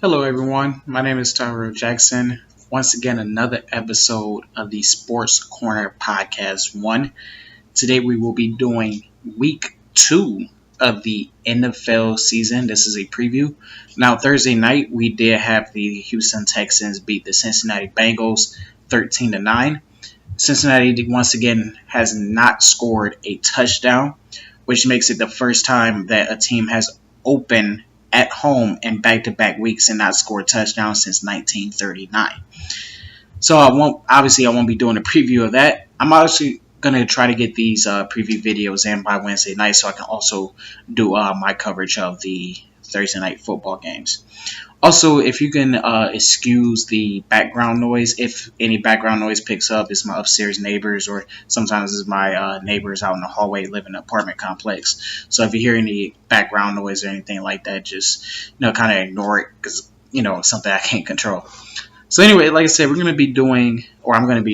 Hello, everyone. My name is Tyro Jackson. Once again, another episode of the Sports Corner Podcast 1. Today, we will be doing week 2 of the NFL season. This is a preview. Now, Thursday night, we did have the Houston Texans beat the Cincinnati Bengals 13-9. Cincinnati, once again, has not scored a touchdown, which makes it the first time that a team has opened at home in back-to-back weeks and not scored touchdowns since 1939. So I won't be doing a preview of that. I'm actually gonna try to get these preview videos in by Wednesday night, so I can also do my coverage of the Thursday night football games. Also, if you can excuse the background noise, if any background noise picks up, it's my upstairs neighbors, or sometimes it's my neighbors out in the hallway live in an apartment complex. So if you hear any background noise or anything like that, just kind of ignore it because it's something I can't control. So anyway, like I said, I'm going to be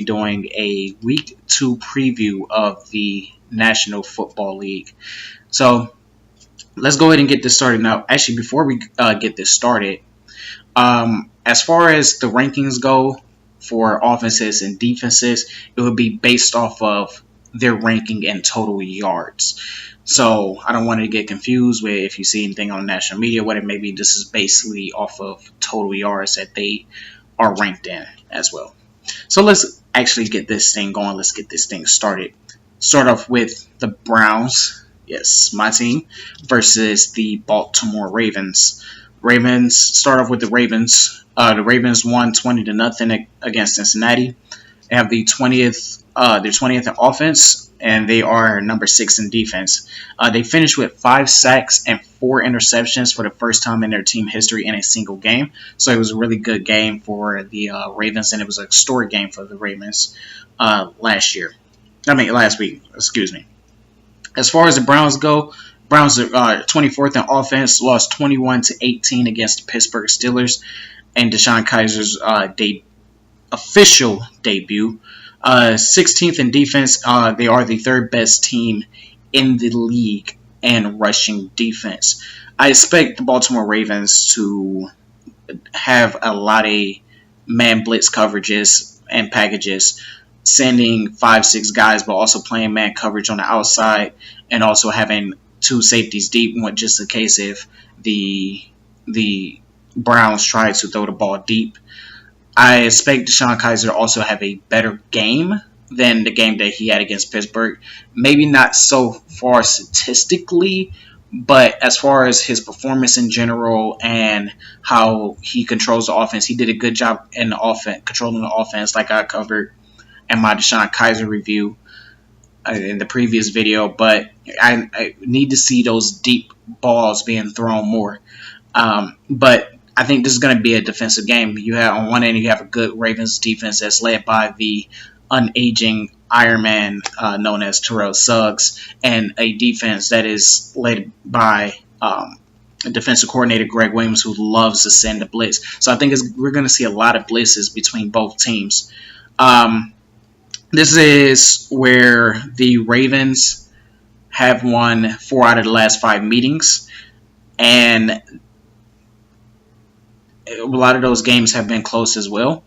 doing a week 2 preview of the National Football League. So let's go ahead and get this started. Now, actually, before we get this started, as far as the rankings go for offenses and defenses, it would be based off of their ranking in total yards. So I don't want to get confused with if you see anything on national media, what it may be. This is basically off of total yards that they are ranked in as well. So let's actually get this thing going. Let's get this thing started. Start off with the Browns. Yes, my team versus the Baltimore Ravens. Ravens start off with the Ravens. The Ravens won 20-0 against Cincinnati. They have their 20th in offense, and they are number 6 in defense. They finished with 5 sacks and 4 interceptions for the first time in their team history in a single game. So it was a really good game for the Ravens, and it was a historic game for the Ravens last week. Excuse me. As far as the Browns go, Browns are 24th in offense, lost 21-18 against the Pittsburgh Steelers, and DeShone Kizer's official debut. 16th in defense, they are the third best team in the league in rushing defense. I expect the Baltimore Ravens to have a lot of man blitz coverages and packages, sending 5-6 guys, but also playing man coverage on the outside, and also having 2 safeties deep, just in case if the Browns try to throw the ball deep. I expect DeShone Kizer also have a better game than the game that he had against Pittsburgh. Maybe not so far statistically, but as far as his performance in general and how he controls the offense, he did a good job in the offense, controlling the offense, like I covered in my DeShone Kizer review in the previous video. But I need to see those deep balls being thrown more. But I think this is going to be a defensive game. You have on one end, you have a good Ravens defense that's led by the unaging Iron Man known as Terrell Suggs, and a defense that is led by defensive coordinator Greg Williams, who loves to send the blitz. So I think we're going to see a lot of blitzes between both teams. This is where the Ravens have won 4 out of the last 5 meetings, and a lot of those games have been close as well.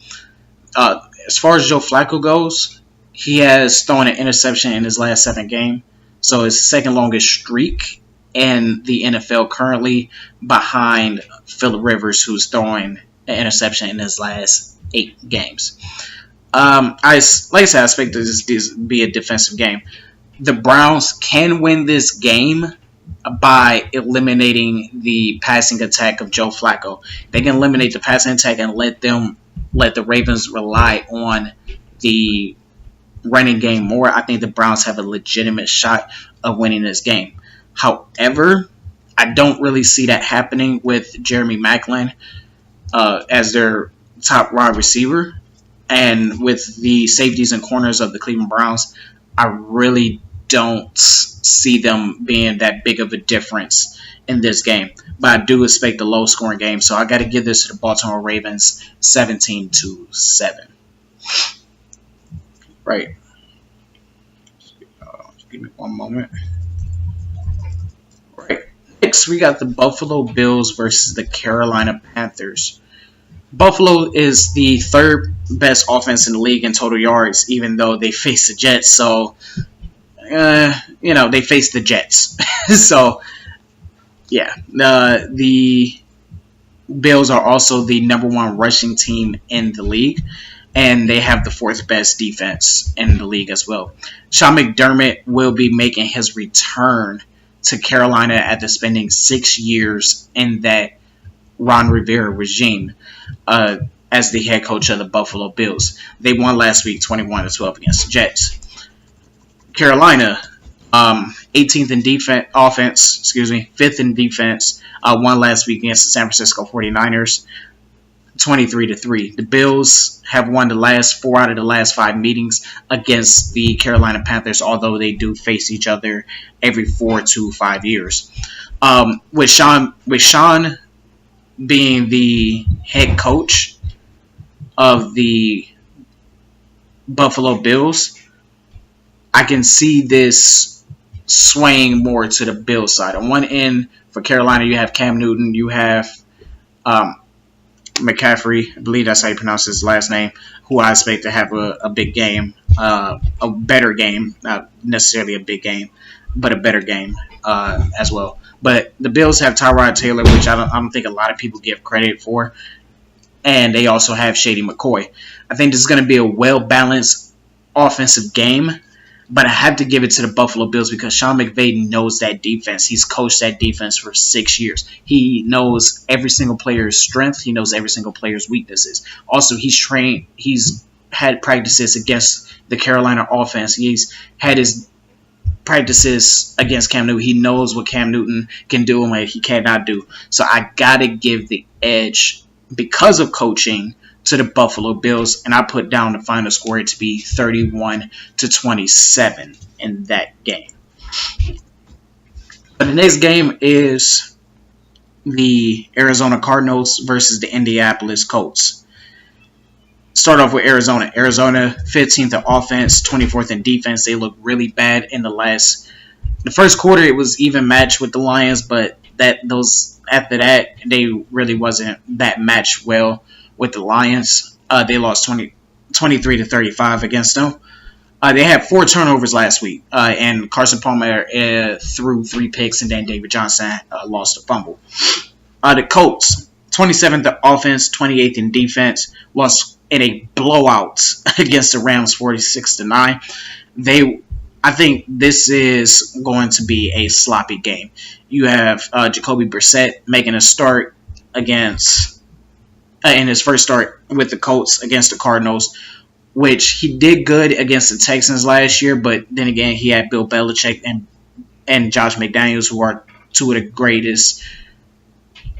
As far as Joe Flacco goes, he has thrown an interception in his last 7 games, so his second longest streak in the NFL currently, behind Phillip Rivers, who's throwing an interception in his last 8 games. I expect this to be a defensive game. The Browns can win this game by eliminating the passing attack of Joe Flacco. They can eliminate the passing attack and let the Ravens rely on the running game more. I think the Browns have a legitimate shot of winning this game. However, I don't really see that happening with Jeremy Maclin as their top wide receiver. And with the safeties and corners of the Cleveland Browns, I really don't see them being that big of a difference in this game. But I do expect a low-scoring game, so I got to give this to the Baltimore Ravens 17-7. Right. Give me one moment. Right. Next, we got the Buffalo Bills versus the Carolina Panthers. Buffalo is the third best offense in the league in total yards, even though they face the Jets. So, they face the Jets. So, yeah. The Bills are also the number one rushing team in the league, and they have the fourth best defense in the league as well. Sean McDermott will be making his return to Carolina after spending 6 years in that Ron Rivera regime as the head coach of the Buffalo Bills. They won last week 21-12 against the Jets. Carolina, 18th in defense, offense, 5th in defense, won last week against the San Francisco 49ers, 23-3. The Bills have won the last 4 out of the last 5 meetings against the Carolina Panthers, although they do face each other every 4 to 5 years. With Sean being the head coach of the Buffalo Bills, I can see this swaying more to the Bills side. On one end, for Carolina, you have Cam Newton, you have McCaffrey, I believe that's how you pronounce his last name, who I expect to have a big game, a better game, not necessarily a big game, but a better game as well. But the Bills have Tyrod Taylor, which I don't think a lot of people give credit for, and they also have Shady McCoy. I think this is going to be a well-balanced offensive game, but I have to give it to the Buffalo Bills because Sean McVay knows that defense. He's coached that defense for 6 years. He knows every single player's strength. He knows every single player's weaknesses. Also, he's had practices against the Carolina offense. He's had his practices against Cam Newton. He knows what Cam Newton can do and what he cannot do. So I got to give the edge because of coaching to the Buffalo Bills, and I put down the final score to be 31-27 in that game. But the next game is the Arizona Cardinals versus the Indianapolis Colts. Start off with Arizona. Arizona, 15th in offense, 24th in defense. They look really bad in the first quarter. It was even matched with the Lions, but after that, they really wasn't that matched well with the Lions. They lost 23-35 against them. They had 4 turnovers last week, and Carson Palmer threw 3 picks, and then David Johnson lost a fumble. The Colts, 27th in offense, 28th in defense, lost in a blowout against the Rams, 46-9. I think this is going to be a sloppy game. You have Jacoby Brissett making a start against in his first start with the Colts against the Cardinals, which he did good against the Texans last year, but then again, he had Bill Belichick and Josh McDaniels, who are 2 of the greatest,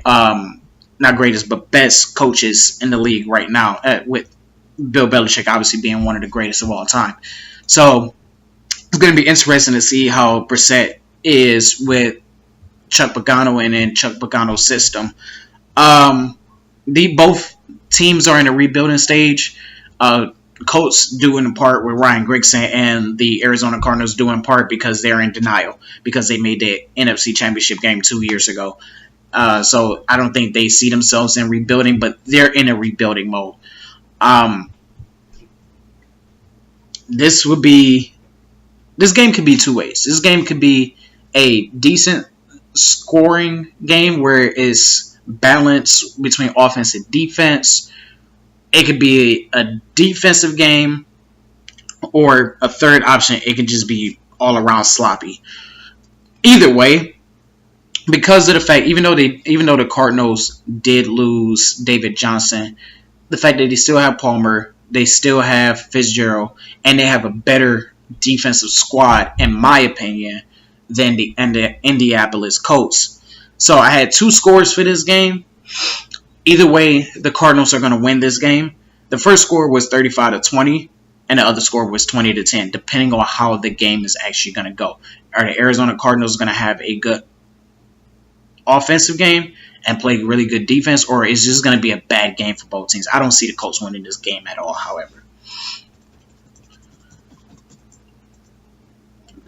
not greatest, but best coaches in the league right now, with Bill Belichick obviously being one of the greatest of all time. So it's going to be interesting to see how Brissett is with Chuck Pagano and in Chuck Pagano's system. Both teams are in a rebuilding stage. Colts doing in part with Ryan Grigson, and the Arizona Cardinals doing in part because they're in denial because they made the NFC Championship game 2 years ago. So I don't think they see themselves in rebuilding, but they're in a rebuilding mode. This game could be 2 ways. This game could be a decent scoring game where it's balanced between offense and defense. It could be a defensive game, or a third option, it could just be all around sloppy. Either way, because of the fact, even though the Cardinals did lose David Johnson, the fact that they still have Palmer, they still have Fitzgerald, and they have a better defensive squad, in my opinion, than the Indianapolis Colts. So I had 2 scores for this game. Either way, the Cardinals are going to win this game. The first score was 35-20, and the other score was 20-10, depending on how the game is actually going to go. Are the Arizona Cardinals going to have a good offensive game and play really good defense, or is this going to be a bad game for both teams? I don't see the Colts winning this game at all, however.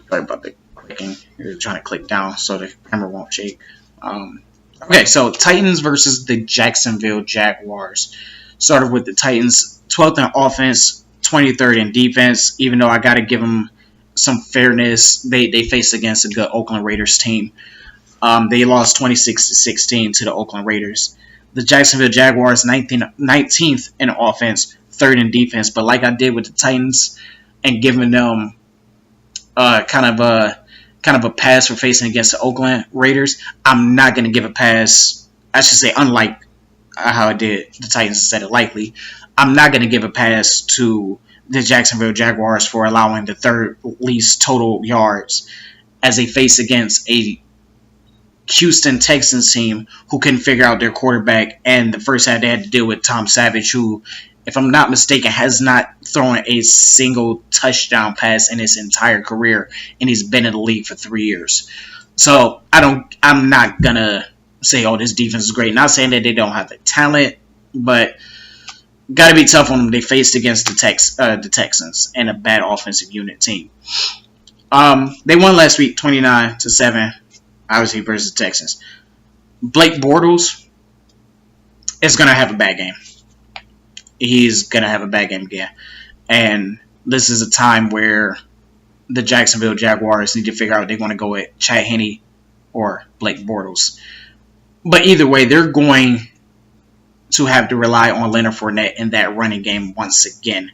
Sorry about the clicking. You're trying to click down so the camera won't shake. Okay, so Titans versus the Jacksonville Jaguars. Started with the Titans, 12th in offense, 23rd in defense. Even though I got to give them some fairness, they faced against a good Oakland Raiders team. They lost 26-16 to the Oakland Raiders. The Jacksonville Jaguars, 19th in offense, 3rd in defense. But like I did with the Titans, and giving them kind of a pass for facing against the Oakland Raiders, I'm not going to give a pass. I should say, unlike how I did the Titans instead of likely, I'm not going to give a pass to the Jacksonville Jaguars for allowing the third least total yards as they face against a Houston Texans team who couldn't figure out their quarterback, and the first half they had to deal with Tom Savage, who, if I'm not mistaken, has not thrown a single touchdown pass in his entire career, and he's been in the league for 3 years. So I'm not gonna say, oh, this defense is great. Not saying that they don't have the talent, but got to be tough on them. They faced against the Texans and a bad offensive unit team. They won last week, 29-7. Obviously versus the Texans. Blake Bortles is gonna have a bad game. He's going to have a bad game again. And this is a time where the Jacksonville Jaguars need to figure out if they want to go with Chad Henne or Blake Bortles. But either way, they're going to have to rely on Leonard Fournette in that running game once again.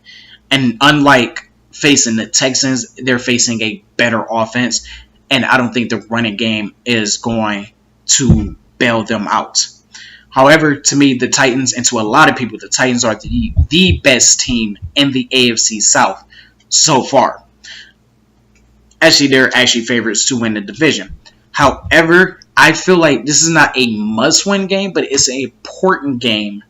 And unlike facing the Texans, they're facing a better offense. And I don't think the running game is going to bail them out. However, to me, the Titans, and to a lot of people, the Titans are the best team in the AFC South so far. Actually, they're actually favorites to win the division. However, I feel like this is not a must-win game, but it's an important game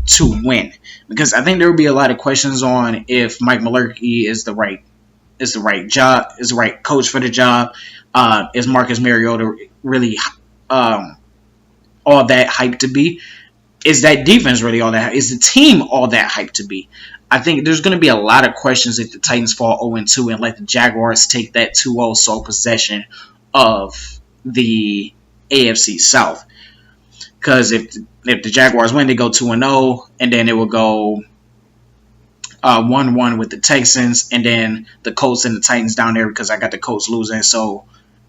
to win. Because I think there will be a lot of questions on if Mike Mularkey is the right coach for the job. Is Marcus Mariota really all that hyped to be? Is that defense really all that? Is the team all that hyped to be? I think there's going to be a lot of questions if the Titans fall 0-2 and let the Jaguars take that 2-0 sole possession of the AFC South. Because if the Jaguars win, they go 2-0, and then it will go 1-1 with the Texans, and then the Colts and the Titans down there because I got the Colts losing, so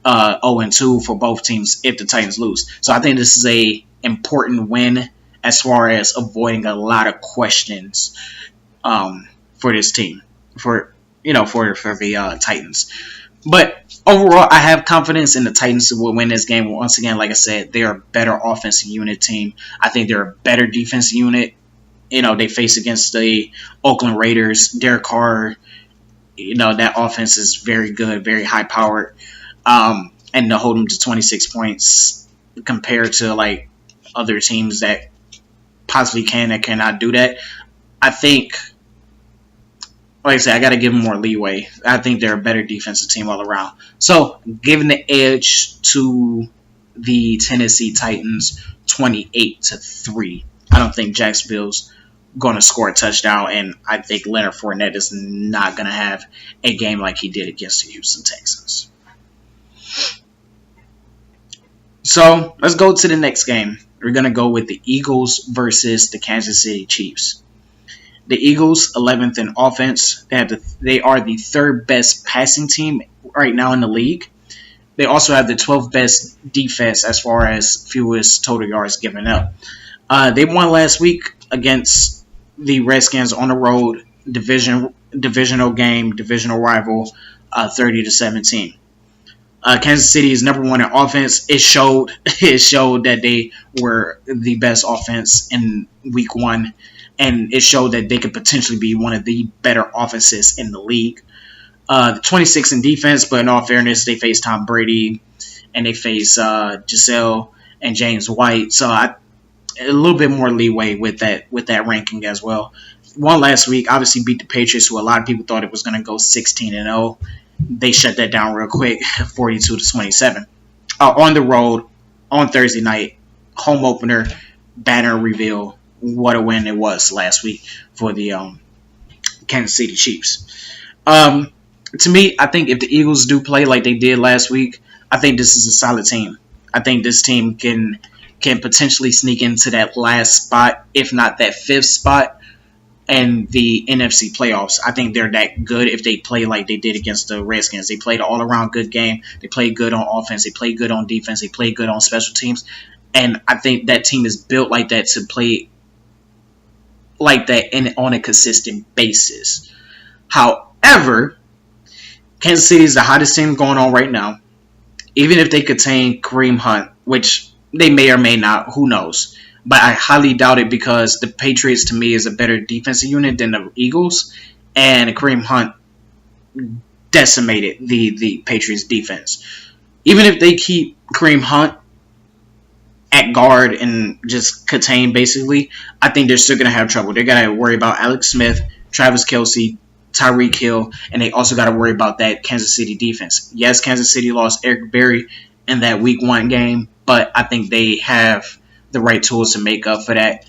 0-2 for both teams if the Titans lose. So I think this is a important win as far as avoiding a lot of questions for this team, for the Titans. But overall, I have confidence in the Titans will win this game. Once again, like I said, they're a better offensive unit team. I think they're a better defensive unit. They face against the Oakland Raiders. Derek Carr, that offense is very good, very high-powered. And to hold them to 26 points compared to, like, other teams that possibly can and cannot do that, I think, like I said, I got to give them more leeway. I think they're a better defensive team all around. So, giving the edge to the Tennessee Titans 28-3. I don't think Jacksonville's going to score a touchdown, and I think Leonard Fournette is not going to have a game like he did against the Houston Texans. So, let's go to the next game. We're going to go with the Eagles versus the Kansas City Chiefs. The Eagles, 11th in offense. They are the third best passing team right now in the league. They also have the 12th best defense as far as fewest total yards given up. They won last week against the Redskins on the road, divisional game, divisional rival, 30-17. Kansas City is number one in offense. It showed that they were the best offense in week one, and it showed that they could potentially be one of the better offenses in the league. 26 in defense, but in all fairness, they face Tom Brady and they face Giselle and James White, so a little bit more leeway with that ranking as well. Won last week, obviously beat the Patriots, who a lot of people thought it was going to go 16-0. They shut that down real quick, 42-27. On the road, on Thursday night, home opener, banner reveal. What a win it was last week for the Kansas City Chiefs. To me, I think if the Eagles do play like they did last week, I think this is a solid team. I think this team can potentially sneak into that last spot, if not that fifth spot, in the NFC playoffs. I think they're that good if they play like they did against the Redskins. They played an all-around good game. They played good on offense. They played good on defense. They played good on special teams. And I think that team is built like that to play like that on a consistent basis. However, Kansas City is the hottest team going on right now. Even if they contain Kareem Hunt, which they may or may not, who knows. But I highly doubt it because the Patriots, to me, is a better defensive unit than the Eagles. And Kareem Hunt decimated the Patriots defense. Even if they keep Kareem Hunt at guard and just contain, basically, I think they're still going to have trouble. They're going to worry about Alex Smith, Travis Kelce, Tyreek Hill, and they also got to worry about that Kansas City defense. Yes, Kansas City lost Eric Berry in that Week 1 game, but I think they have the right tools to make up for that.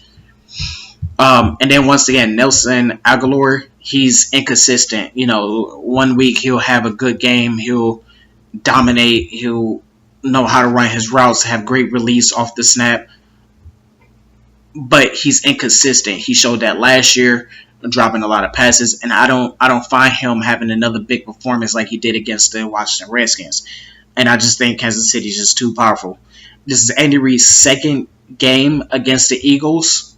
And then once again, Nelson Aguilar, he's inconsistent. You know, 1 week he'll have a good game, he'll dominate, he'll know how to run his routes, have great release off the snap, but he's inconsistent. He showed that last year, dropping a lot of passes, and I don't find him having another big performance like he did against the Washington Redskins. And I just think Kansas City is just too powerful. This is Andy Reid's second game against the Eagles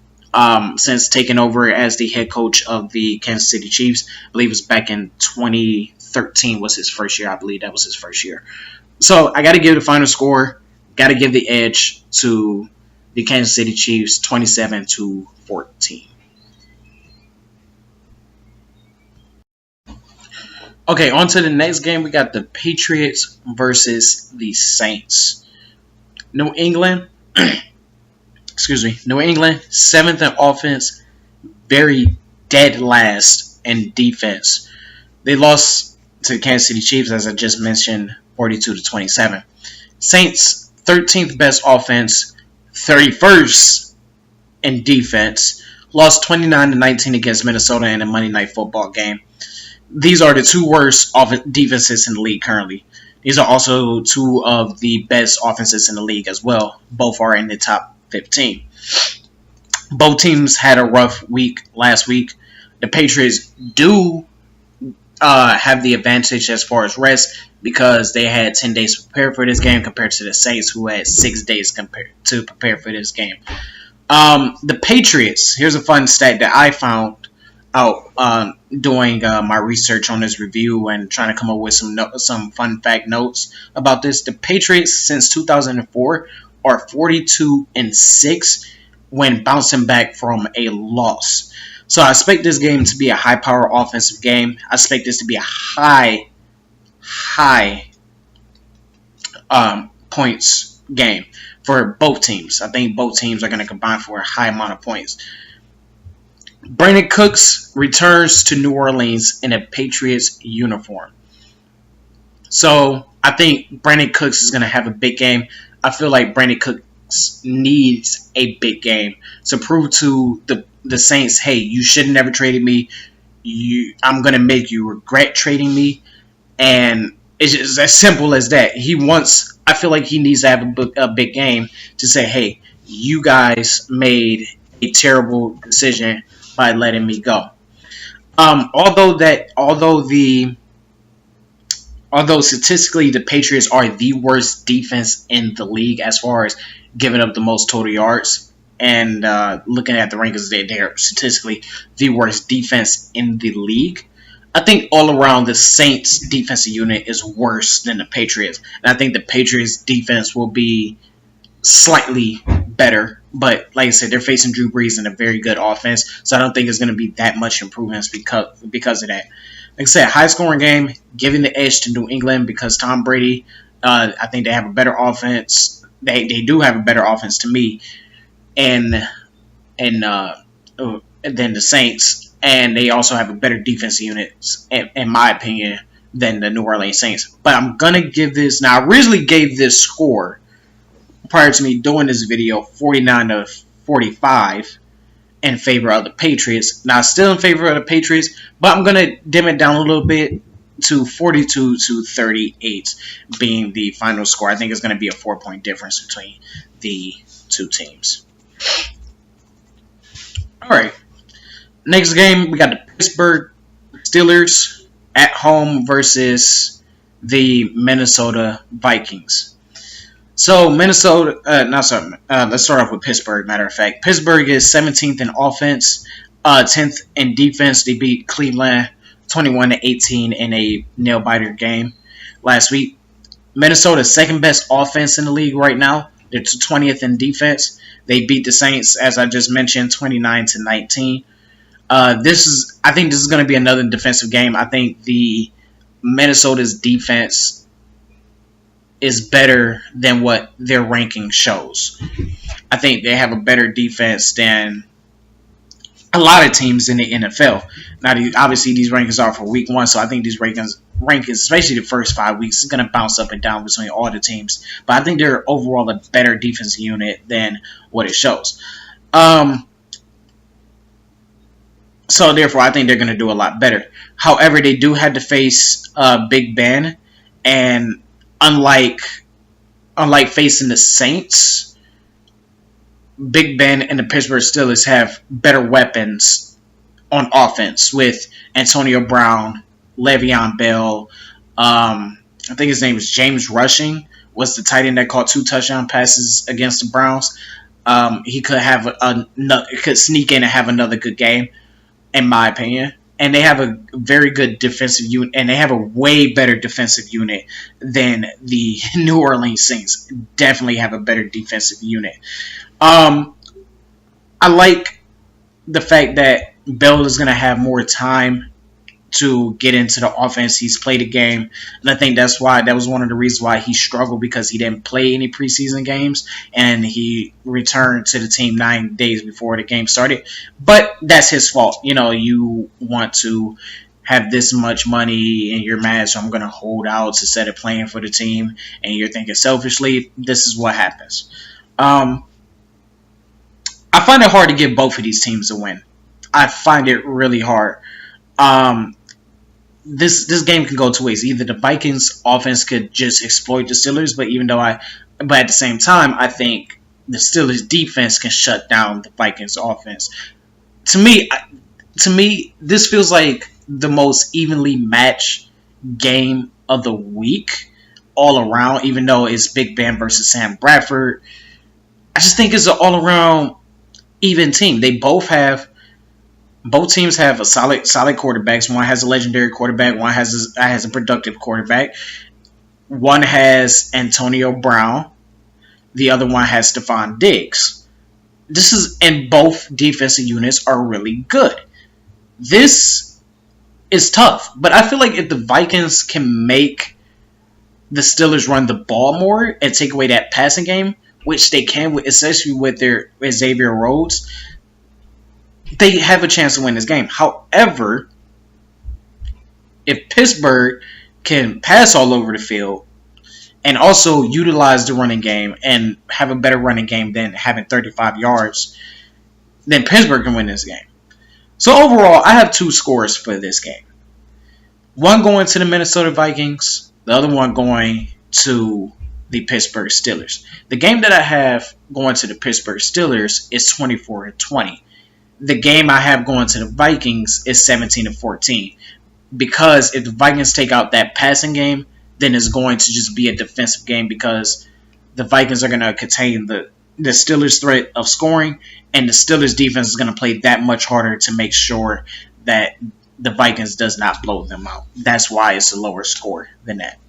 since taking over as the head coach of the Kansas City Chiefs. I believe it was back in 2013 was his first year. I believe that was his first year. So I got to give the final score, got to give the edge to the Kansas City Chiefs, 27-14. Okay, on to the next game. We got the Patriots versus the Saints. New England, New England, 7th in offense, very dead last in defense. They lost to the Kansas City Chiefs, as I just mentioned, 42-27. Saints, 13th best offense, 31st in defense, lost 29-19 against Minnesota in a Monday Night Football game. These are the two worst defenses in the league currently. These are also two of the best offenses in the league as well. Both are in the top 15. Both teams had a rough week last week. The Patriots do have the advantage as far as rest because they had 10 days to prepare for this game compared to the Saints, who had 6 days to prepare for this game. The Patriots, here's a fun stat that I found out doing my research on this review and trying to come up with some fun fact notes about this. The Patriots since 2004 are 42-6 when bouncing back from a loss. So I expect this game to be a high-power offensive game. I expect this to be a high points game for both teams. I think both teams are going to combine for a high amount of points. Brandon Cooks returns to New Orleans in a Patriots uniform. So I think Brandon Cooks is going to have a big game. I feel like Brandon Cooks needs a big game to prove to the Saints, hey, you should have never traded me. I'm going to make you regret trading me. And it's just as simple as that. I feel like he needs to have a big game to say, hey, you guys made a terrible decision by letting me go. Although statistically the Patriots are the worst defense in the league as far as giving up the most total yards, and looking at the rankings, they're statistically the worst defense in the league. I think all around the Saints defensive unit is worse than the Patriots, and I think the Patriots defense will be slightly better, but like I said, they're facing Drew Brees in a very good offense, so I don't think it's going to be that much improvements because of that. Like I said, high scoring game, giving the edge to New England because Tom Brady, I think they have a better offense. They do have a better offense to me, and than the Saints, and they also have a better defensive unit, in my opinion, than the New Orleans Saints. But I'm gonna give this. Now, I originally gave this score prior to me doing this video 49-45 in favor of the Patriots. Now, still in favor of the Patriots, but I'm going to dim it down a little bit to 42-38 being the final score. I think it's going to be a 4-point difference between the two teams. All right. Next game, we got the Pittsburgh Steelers at home versus the Minnesota Vikings. So Minnesota, let's start off with Pittsburgh. Matter of fact, Pittsburgh is 17th in offense, 10th in defense. They beat Cleveland 21-18 in a nail biter game last week. Minnesota's second best offense in the league right now. They're 20th in defense. They beat the Saints, as I just mentioned, 29-19. I think this is going to be another defensive game. I think the Minnesota's defense is better than what their ranking shows. I think they have a better defense than a lot of teams in the NFL. Now, obviously, these rankings are for week 1, so I think these rankings, especially the first 5 weeks, is going to bounce up and down between all the teams. But I think they're overall a better defensive unit than what it shows. So, therefore, I think they're going to do a lot better. However, they do have to face Big Ben, and unlike facing the Saints, Big Ben and the Pittsburgh Steelers have better weapons on offense with Antonio Brown, Le'Veon Bell. I think his name is James Rushing, was the tight end that caught 2 touchdown passes against the Browns. He could sneak in and have another good game, in my opinion. And they have a very good defensive unit, and they have a way better defensive unit than the New Orleans Saints. Definitely have a better defensive unit. I like the fact that Bell is going to have more time to get into the offense. He's played a game, and I think that was one of the reasons why he struggled, because he didn't play any preseason games, and he returned to the team 9 days before the game started. But that's his fault. You want to have this much money in your match, so I'm going to hold out instead of playing for the team, and you're thinking selfishly. This is what happens. I find it hard to give both of these teams a win. I find it really hard. This game can go 2 ways. Either the Vikings offense could just exploit the Steelers, but at the same time, I think the Steelers defense can shut down the Vikings offense. To me, this feels like the most evenly matched game of the week all around, even though it's Big Ben versus Sam Bradford. I just think it's an all around even team. Both teams have a solid quarterbacks. One has a legendary quarterback. One has a productive quarterback. One has Antonio Brown. The other one has Stephon Diggs. And both defensive units are really good. This is tough, but I feel like if the Vikings can make the Steelers run the ball more and take away that passing game, which they can, especially with their Xavier Rhodes, they have a chance to win this game. However, if Pittsburgh can pass all over the field and also utilize the running game and have a better running game than having 35 yards, then Pittsburgh can win this game. So overall, I have 2 scores for this game. One going to the Minnesota Vikings, the other one going to the Pittsburgh Steelers. The game that I have going to the Pittsburgh Steelers is 24-20. The game I have going to the Vikings is 17-14. Because if the Vikings take out that passing game, then it's going to just be a defensive game, because the Vikings are going to contain the Steelers' threat of scoring, and the Steelers' defense is going to play that much harder to make sure that the Vikings does not blow them out. That's why it's a lower score than that.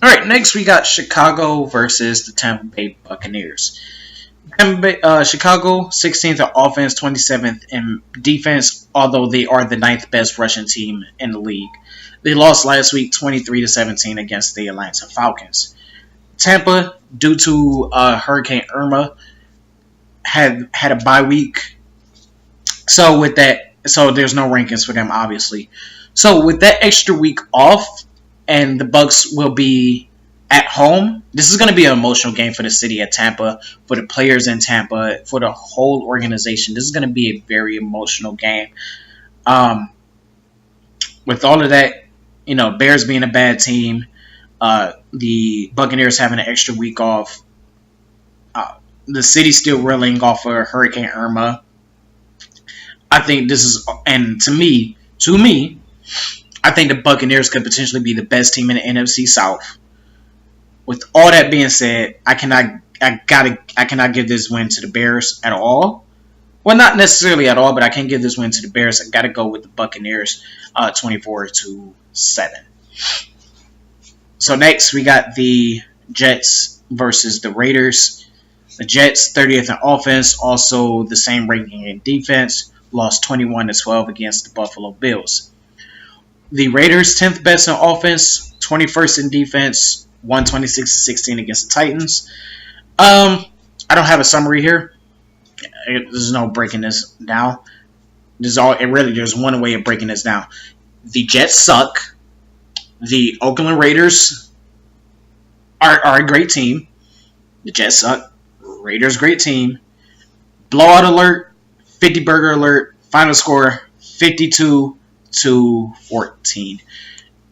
All right, next we got Chicago versus the Tampa Bay Buccaneers. Chicago, 16th in offense, 27th in defense, although they are the 9th best rushing team in the league. They lost last week 23-17 against the Atlanta Falcons. Tampa, due to Hurricane Irma, had a bye week. So there's no rankings for them, obviously. So with that extra week off, and the Bucs will be at home, this is going to be an emotional game for the city of Tampa, for the players in Tampa, for the whole organization. This is going to be a very emotional game. With all of that, Bears being a bad team, the Buccaneers having an extra week off, the city still reeling off of Hurricane Irma. I think this is, and to me, I think the Buccaneers could potentially be the best team in the NFC South. With all that being said, I cannot give this win to the Bears at all. Well, not necessarily at all, but I can't give this win to the Bears. I got to go with the Buccaneers, 24-7. So next we got the Jets versus the Raiders. The Jets 30th in offense, also the same ranking in defense, lost 21-12 against the Buffalo Bills. The Raiders 10th best in offense, 21st in defense, won 26-16 against the Titans. I don't have a summary here. There's no breaking this down. There's one way of breaking this down. The Jets suck. The Oakland Raiders are a great team. The Jets suck. Raiders great team. Blowout alert. 50 burger alert. Final score 52-14.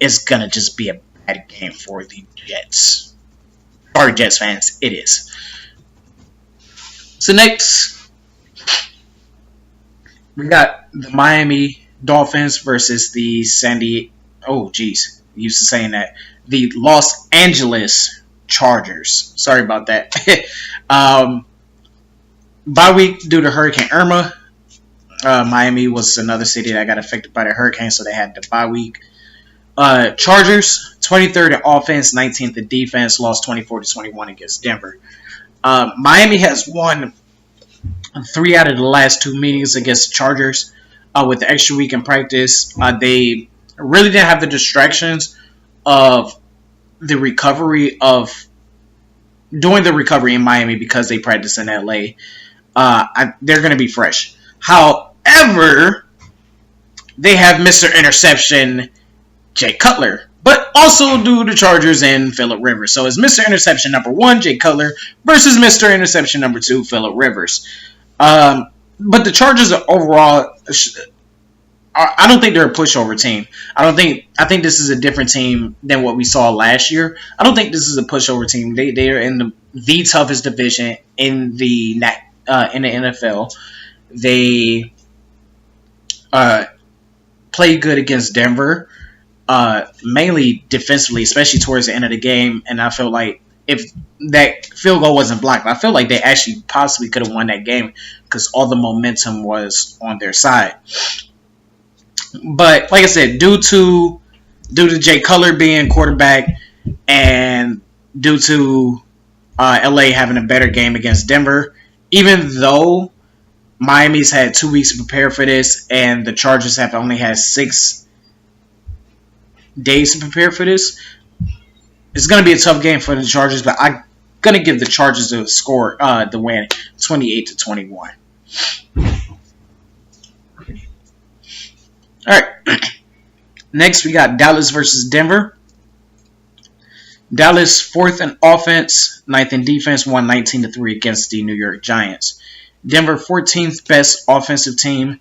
It's gonna just be a bad game for the Jets. Sorry, Jets fans. It is. So next, we got the Miami Dolphins versus the used to saying that. The Los Angeles Chargers. Sorry about that. Bye week due to Hurricane Irma. Miami was another city that got affected by the hurricane, so they had the bye week. Chargers, 23rd in offense, 19th in defense, lost 24-21 against Denver. Miami has won 3 out of the last 2 meetings against the Chargers. With the extra week in practice, they really didn't have the distractions of the recovery doing the recovery in Miami because they practice in LA. They're going to be fresh. However, they have Mr. Interception Jay Cutler, but also do the Chargers and Phillip Rivers. So it's Mr. Interception number 1, Jay Cutler, versus Mr. Interception number 2, Phillip Rivers. But the Chargers are overall, I don't think they're a pushover team. I think this is a different team than what we saw last year. I don't think this is a pushover team. They are in the toughest division in the NFL. They played good against Denver, mainly defensively, especially towards the end of the game. And I felt like if that field goal wasn't blocked, I feel like they actually possibly could have won that game because all the momentum was on their side. But like I said, due to Jay Cutler being quarterback and due to LA having a better game against Denver, even though Miami's had 2 weeks to prepare for this and the Chargers have only had 6 days to prepare for this, it's going to be a tough game for the Chargers, but I'm going to give the Chargers the win, 28-21. All right. Next, we got Dallas versus Denver. Dallas 4th in offense, 9th in defense, won 19-3 against the New York Giants. Denver 14th best offensive team.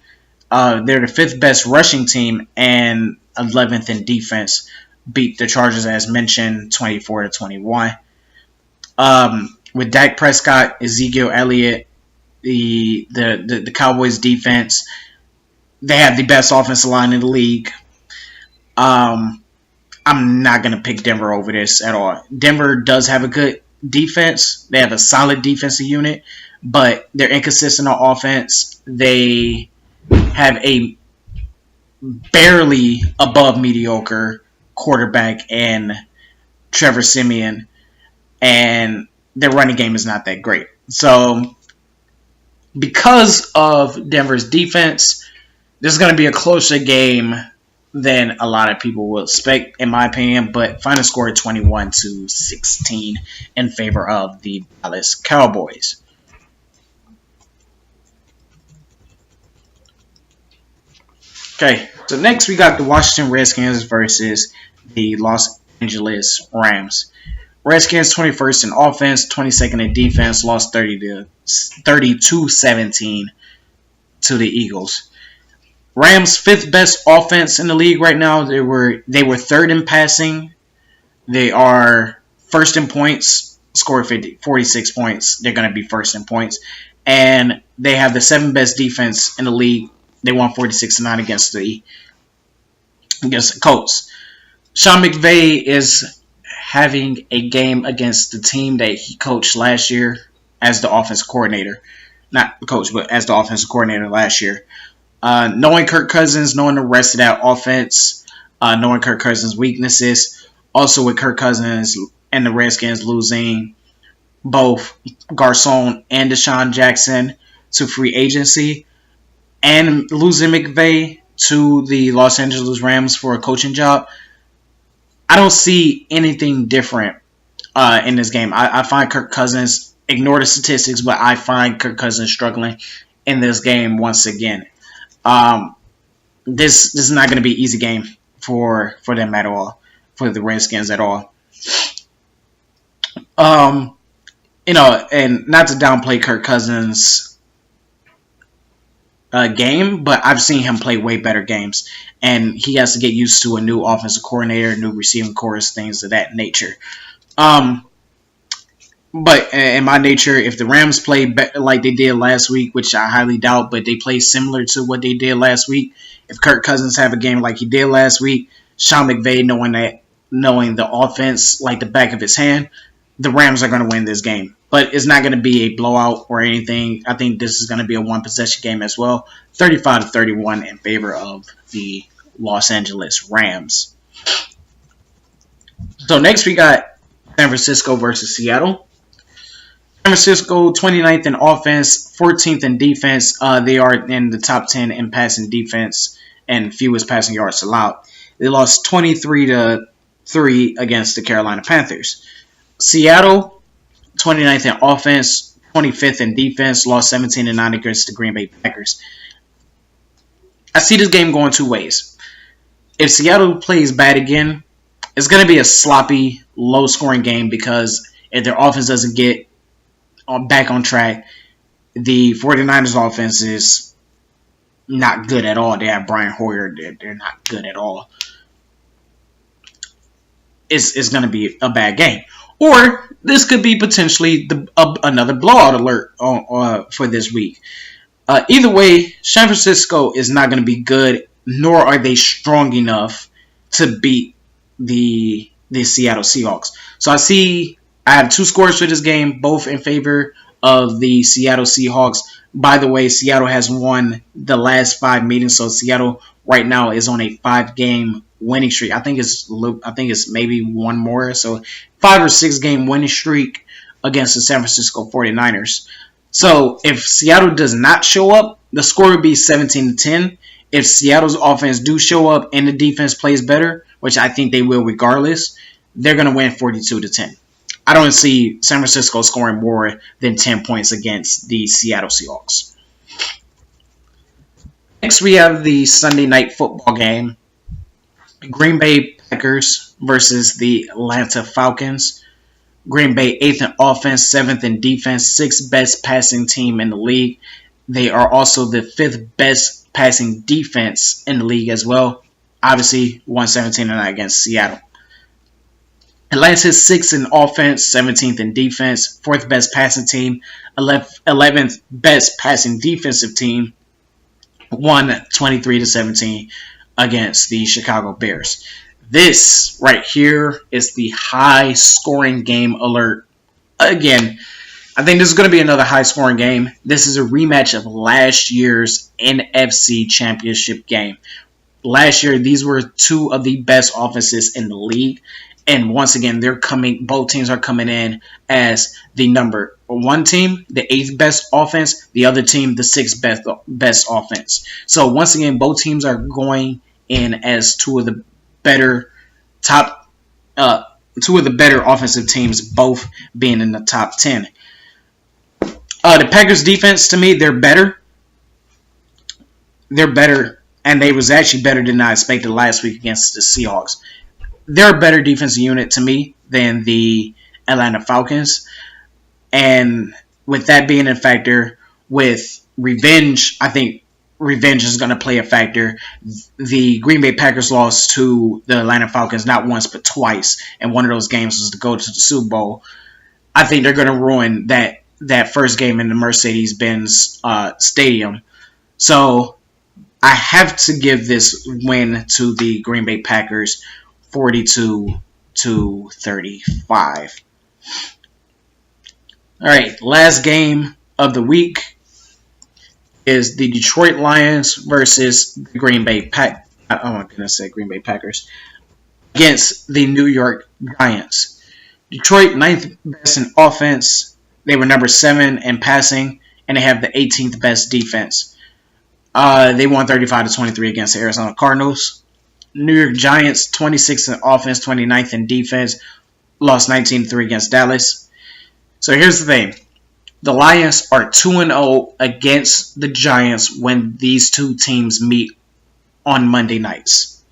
They're the 5th best rushing team and 11th in defense. Beat the Chargers, as mentioned, 24-21. With Dak Prescott, Ezekiel Elliott, the Cowboys defense, they have the best offensive line in the league. I'm not going to pick Denver over this at all. Denver does have a good defense. They have a solid defensive unit, but they're inconsistent on offense. They have a barely above mediocre quarterback in Trevor Siemian, and their running game is not that great. So because of Denver's defense, this is going to be a closer game than a lot of people will expect, in my opinion, but final score 21-16 in favor of the Dallas Cowboys. Okay, so next we got the Washington Redskins versus the Los Angeles Rams. Redskins 21st in offense, 22nd in defense, lost 32-17 to the Eagles. Rams 5th best offense in the league right now. They were 3rd in passing. They are 1st in points, scored 46 points. They're going to be 1st in points. And they have the 7th best defense in the league. They won 46-9 against the Colts. Sean McVay is having a game against the team that he coached last year as the offensive coordinator. Not the coach, but as the offensive coordinator last year. Knowing Kirk Cousins, knowing the rest of that offense, knowing Kirk Cousins' weaknesses. Also with Kirk Cousins and the Redskins losing both Garcon and Deshaun Jackson to free agency, and losing McVay to the Los Angeles Rams for a coaching job, I don't see anything different in this game. I find Kirk Cousins, ignore the statistics, but I find Kirk Cousins struggling in this game once again. This is not going to be an easy game for them at all, for the Redskins at all. And not to downplay Kirk Cousins' game, but I've seen him play way better games, and he has to get used to a new offensive coordinator, new receiving corps, things of that nature. But in my nature, if the Rams play like they did last week, which I highly doubt, but they play similar to what they did last week, if Kirk Cousins have a game like he did last week, Sean McVay knowing the offense like the back of his hand, the Rams are going to win this game. But it's not going to be a blowout or anything. I think this is going to be a one-possession game as well. 35-31 in favor of the Los Angeles Rams. So next we got San Francisco versus Seattle. San Francisco, 29th in offense, 14th in defense. They are in the top 10 in passing defense and fewest passing yards allowed. They lost 23-3 against the Carolina Panthers. Seattle, 29th in offense, 25th in defense, lost 17-9 against the Green Bay Packers. I see this game going two ways. If Seattle plays bad again, it's going to be a sloppy, low-scoring game because if their offense doesn't get back on track, the 49ers offense is not good at all. They have Brian Hoyer. They're not good at all. It's going to be a bad game. Or this could be potentially another blowout alert for this week. Either way, San Francisco is not going to be good, nor are they strong enough to beat the Seattle Seahawks. So I have two scores for this game, both in favor of the Seattle Seahawks. By the way, Seattle has won the last 5 meetings, so Seattle right now is on a 5-game winning streak. I think it's maybe one more, so 5 or 6 game winning streak against the San Francisco 49ers. So if Seattle does not show up, the score would be 17-10. If Seattle's offense do show up and the defense plays better, which I think they will regardless, they're going to win 42-10. I don't see San Francisco scoring more than 10 points against the Seattle Seahawks. Next, we have the Sunday night football game. Green Bay Packers versus the Atlanta Falcons. Green Bay 8th in offense, 7th in defense, 6th best passing team in the league. They are also the 5th best passing defense in the league as well. Obviously, 117-9 against Seattle. Atlanta's 6th in offense, 17th in defense, 4th best passing team, 11th best passing defensive team, won 23-17 against the Chicago Bears. This right here is the high scoring game alert. Again, I think this is going to be another high scoring game. This is a rematch of last year's NFC Championship game. Last year, these were two of the best offenses in the league. And once again, both teams are coming in as the number one team, the 8th best offense, the other team, the 6th best offense. So once again, both teams are going in as two of the better offensive teams, both being in the top 10. The Packers defense, to me, they're better. They're better, and they was actually better than I expected last week against the Seahawks. They're a better defensive unit to me than the Atlanta Falcons. And with that being a factor, with revenge, I think revenge is going to play a factor. The Green Bay Packers lost to the Atlanta Falcons not once but twice, and one of those games was to go to the Super Bowl. I think they're going to ruin that first game in the Mercedes-Benz Stadium. So I have to give this win to the Green Bay Packers, 42-35. All right, last game of the week is the Detroit Lions versus the Green Bay Packers. I'm going to say Green Bay Packers against the New York Giants. Detroit, 9th best in offense. They were number 7 in passing, and they have the 18th best defense. They won 35-23 against the Arizona Cardinals. New York Giants, 26th in offense, 29th in defense. Lost 19-3 against Dallas. So here's the thing. The Lions are 2-0 against the Giants when these two teams meet on Monday nights.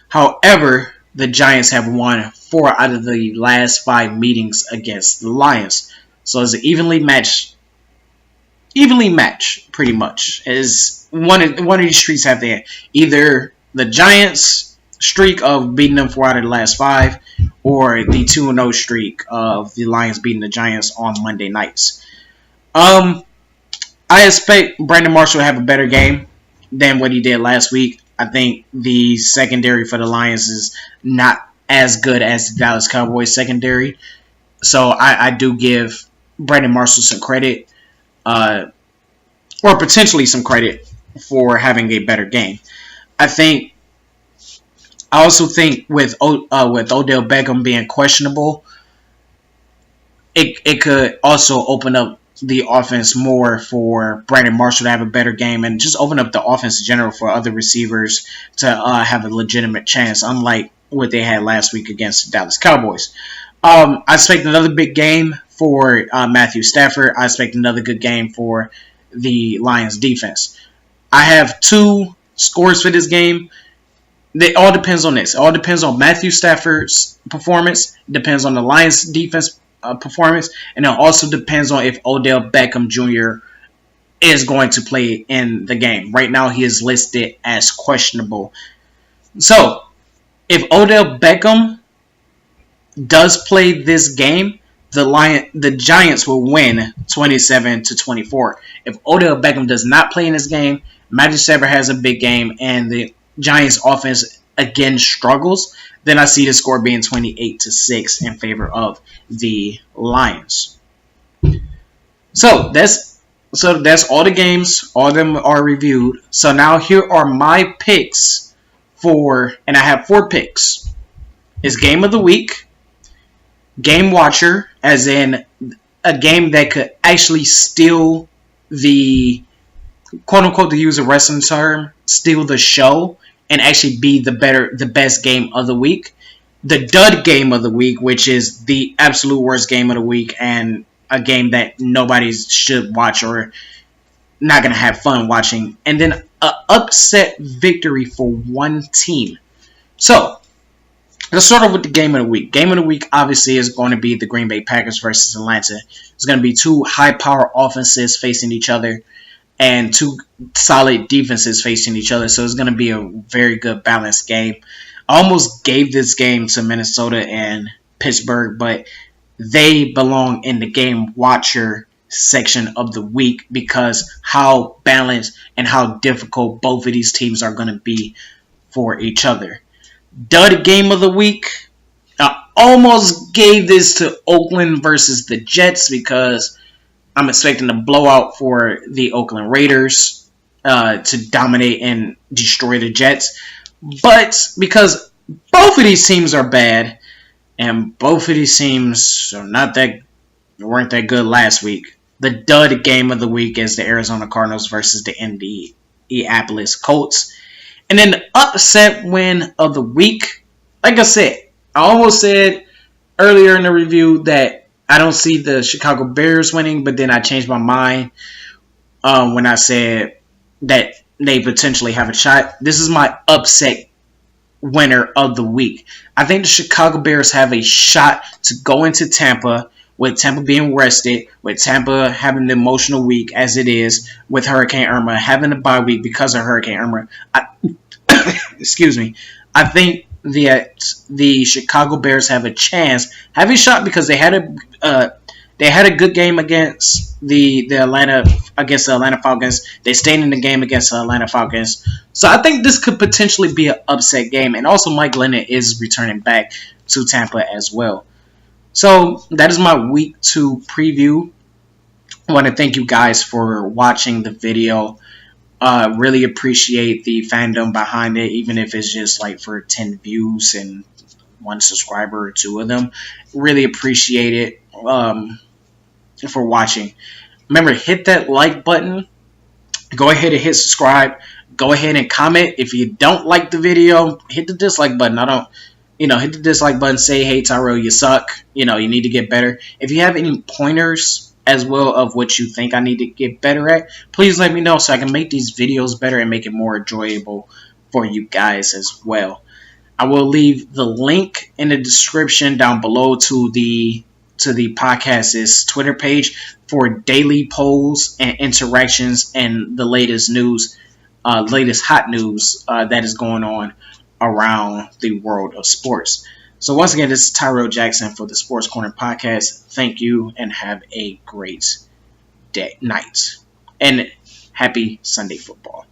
However, the Giants have won 4 out of the last 5 meetings against the Lions. So it's an evenly matched pretty much. Is one of these streaks have to either the Giants streak of beating them 4 out of the last 5, or the 2-0 streak of the Lions beating the Giants on Monday nights. I expect Brandon Marshall to have a better game than what he did last week. I think the secondary for the Lions is not as good as the Dallas Cowboys secondary. So I do give Brandon Marshall some credit, or potentially some credit for having a better game. I also think with Odell Beckham being questionable, it could also open up the offense more for Brandon Marshall to have a better game, and just open up the offense in general for other receivers to have a legitimate chance, unlike what they had last week against the Dallas Cowboys. I expect another big game for Matthew Stafford. I expect another good game for the Lions defense. I have 2 scores for this game. It all depends on this. It all depends on Matthew Stafford's performance. It depends on the Lions defense performance. And it also depends on if Odell Beckham Jr. is going to play in the game. Right now he is listed as questionable. So, if Odell Beckham does play this game, the Giants will win 27-24. If Odell Beckham does not play in this game, Matthew Stafford has a big game, and the Giants offense again struggles, then I see the score being 28-6 in favor of the Lions. So that's all the games. All of them are reviewed. So now here are my picks and I have 4 picks. It's game of the week, game watcher, as in a game that could actually steal the, quote unquote, to use a wrestling term, steal the show and actually be the best game of the week. The dud game of the week, which is the absolute worst game of the week and a game that nobody should watch or not going to have fun watching. And then an upset victory for one team. So, let's start off with the game of the week. Game of the week, obviously, is going to be the Green Bay Packers versus Atlanta. It's going to be 2 high-power offenses facing each other and 2 solid defenses facing each other. So it's going to be a very good balanced game. I almost gave this game to Minnesota and Pittsburgh, but they belong in the game watcher section of the week because how balanced and how difficult both of these teams are going to be for each other. Dud game of the week, I almost gave this to Oakland versus the Jets because I'm expecting a blowout for the Oakland Raiders to dominate and destroy the Jets. But because both of these teams are bad, and both of these teams weren't that good last week, the dud game of the week is the Arizona Cardinals versus the Indianapolis Colts. And then the upset win of the week, like I said, I almost said earlier in the review that I don't see the Chicago Bears winning, but then I changed my mind when I said that they potentially have a shot. This is my upset winner of the week. I think the Chicago Bears have a shot to go into Tampa, with Tampa being rested, with Tampa having the emotional week as it is, with Hurricane Irma having a bye week because of Hurricane Irma. Excuse me. I think the Chicago Bears have a shot because they had a good game against the Atlanta Falcons. They stayed in the game against the Atlanta Falcons. So I think this could potentially be an upset game. And also Mike Glennon is returning back to Tampa as well. So that is my week 2 preview. I want to thank you guys for watching the video. Really appreciate the fandom behind it, even if it's just like for 10 views and 1 subscriber or 2 of them. Really appreciate it for watching. Remember, hit that like button. Go ahead and hit subscribe. Go ahead and comment. If you don't like the video, hit the dislike button. Hit the dislike button. Say, hey, Tyrell, you suck. You need to get better. If you have any pointers as well of what you think I need to get better at, please let me know so I can make these videos better and make it more enjoyable for you guys as well. I will leave the link in the description down below to the podcast's Twitter page for daily polls and interactions and the latest news, latest hot news that is going on around the world of sports. So once again, this is Tyrell Jackson for the Sports Corner Podcast. Thank you and have a great night. And happy Sunday football.